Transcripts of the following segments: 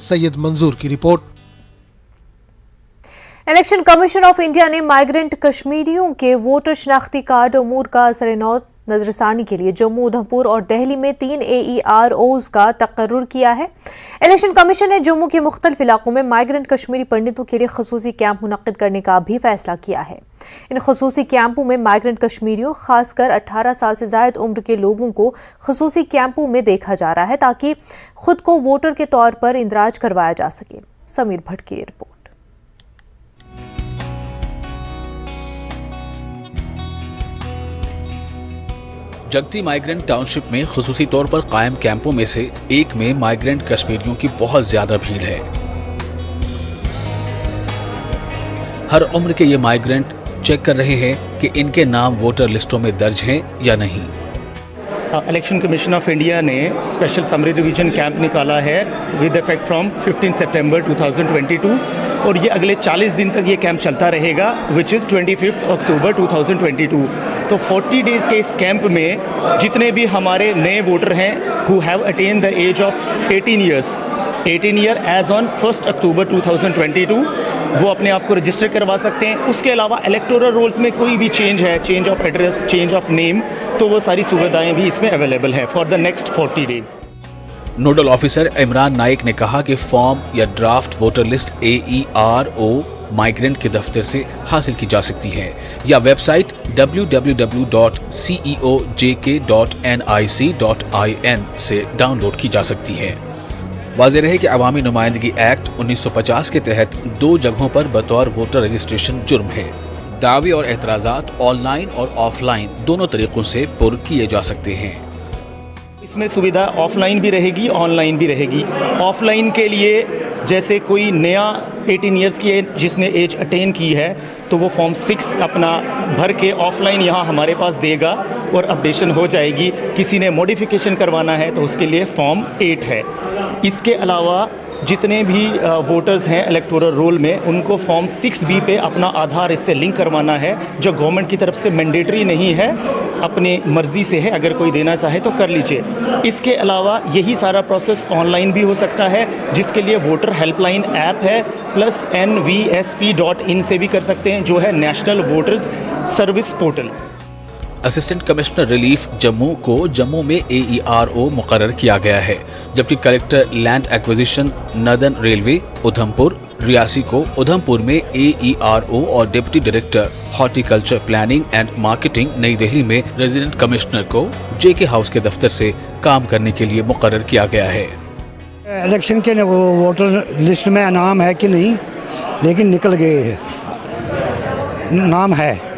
सैयद मंजूर की report. Election commission of India ने माइग्रेंट कश्मीरियों के वोटर शनाख्ती कार्ड अमूर का असर-ए-नौ नजरसानी के लिए जम्मू, उधमपुर और दिल्ली में 3 AEROs का तकर्रुर किया है। इलेक्शन कमीशन ने जम्मू के मुख्तलिफ इलाकों में माइग्रेंट कश्मीरी पंडितों के लिए खसूसी कैंप मुनक्किद करने का भी फैसला किया है। इन खसूसी कैंपों में माइग्रेंट कश्मीरियों, खासकर 18 साल से जायद उम्र के लोगों को खसूसी कैंपों में देखा जा रहा है ताकि खुद को वोटर के तौर पर इंदराज करवाया जा सके। समीर भट्ट की रिपोर्ट। जगती माइग्रेंट टाउनशिप में खुसूसी तौर पर कायम कैंपों में से एक में माइग्रेंट कश्मीरियों की बहुत ज्यादा भीड़ है। हर उम्र के ये माइग्रेंट चेक कर रहे हैं कि इनके नाम वोटर लिस्टों में दर्ज हैं या नहीं। इलेक्शन कमीशन ऑफ इंडिया ने स्पेशल समरी रिवीजन कैंप निकाला है विद इफेक्ट फ्रॉम 15 सितंबर 2022 और ये अगले 40 दिन तक ये कैंप चलता रहेगा विच इज़ 25 अक्टूबर 2022। तो 40 डेज़ के इस कैंप में जितने भी हमारे नए वोटर हैं who have attain the age of 18 year age on 1 October 2022 वो अपने आप को रजिस्टर करवा सकते हैं। उसके अलावा इलेक्टोरल रोल्स में कोई भी चेंज है, change of address, change of name, तो वो सारी सुविधाएं भी इसमें अवेलेबल है for the next 40 days. Nodal officer Imran Naik ने कहा कि फॉर्म या draft voter list AERO migrant के दफ्तर से हासिल की जा सकती है या वेबसाइट www.ceojk.nic.in से डाउनलोड की जा सकती है। वाज़ेह रहे कि अवामी नुमाइंदगी एक्ट 1950 के तहत 2 जगहों पर बतौर वोटर रजिस्ट्रेशन जुर्म है। दावे और एतराज़ात ऑनलाइन और ऑफलाइन दोनों तरीकों से पुर किए जा सकते हैं। इसमें सुविधा ऑफलाइन भी रहेगी, ऑनलाइन भी रहेगी। ऑफलाइन के लिए जैसे कोई नया 18 ईयर्स की जिसने एज अटेन की है तो वो फॉर्म 6 अपना भर के ऑफलाइन यहाँ हमारे पास देगा और अपडेशन हो जाएगी। किसी ने मॉडिफिकेशन करवाना है तो उसके लिए फॉर्म 8 है। इसके अलावा जितने भी वोटर्स हैं इलेक्टोरल रोल में उनको फॉर्म 6B पे अपना आधार इससे लिंक करवाना है, जो गवर्नमेंट की तरफ से मैंडेटरी नहीं है, अपनी मर्ज़ी से है। अगर कोई देना चाहे तो कर लीजिए। इसके अलावा यही सारा प्रोसेस ऑनलाइन भी हो सकता है जिसके लिए वोटर हेल्पलाइन ऐप है प्लस NVSP.in से भी कर सकते हैं जो है national voters service portal. Assistant commissioner relief Jammu को जम्मू में AERO मुकर्रर किया गया है, जबकि collector land acquisition northern railway Udhampur Reasi को उधमपुर में AERO और deputy director horticulture planning and marketing नई दिल्ली में रेजिडेंट कमिश्नर को JK हाउस के दफ्तर से काम करने के लिए मुकर्रर किया गया है। इलेक्शन के वोटर लिस्ट में नाम है कि नहीं, लेकिन निकल गए हैं, नाम है,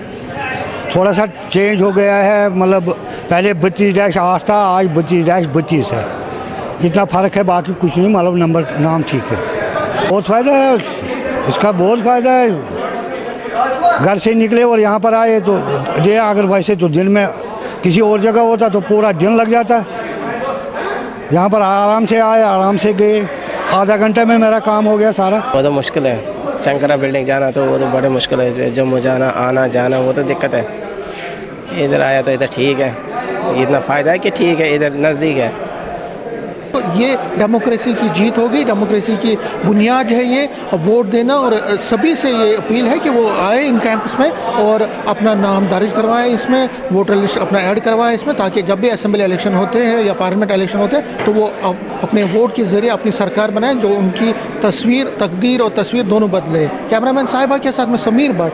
थोड़ा सा चेंज हो गया है। मतलब पहले 32-8 था, आज 32-32 है, इतना फ़र्क है, बाकी कुछ नहीं। मतलब नंबर नाम ठीक है। बहुत फ़ायदा है इसका, बहुत फ़ायदा है। घर से निकले और यहाँ पर आए तो ये, अगर वैसे तो दिन में किसी और जगह होता तो पूरा दिन लग जाता। यहाँ पर आराम से आए, आराम से गए, आधा घंटे में मेरा काम हो गया सारा। वो तो मुश्किल है, शंकरा बिल्डिंग जाना तो वो तो बड़े मुश्किल है, जम्मू जाना आना जाना वो तो दिक्कत है। इधर आया तो इधर ठीक है, इतना फ़ायदा है कि ठीक है, इधर नज़दीक है। तो ये डेमोक्रेसी की जीत होगी, डेमोक्रेसी की बुनियाद है ये वोट देना। और सभी से ये अपील है कि वो आए इन कैंप्स में और अपना नाम दर्ज करवाएं, इसमें वोटर लिस्ट अपना ऐड करवाएं इसमें, ताकि जब भी असेंबली इलेक्शन होते हैं या पार्लियामेंट इलेक्शन होते हैं तो वो अपने वोट के ज़रिए अपनी सरकार बनाएं जो उनकी तस्वीर, तकदीर और तस्वीर दोनों बदले। कैमरामैन साहिबा के साथ में समीर भट्ट।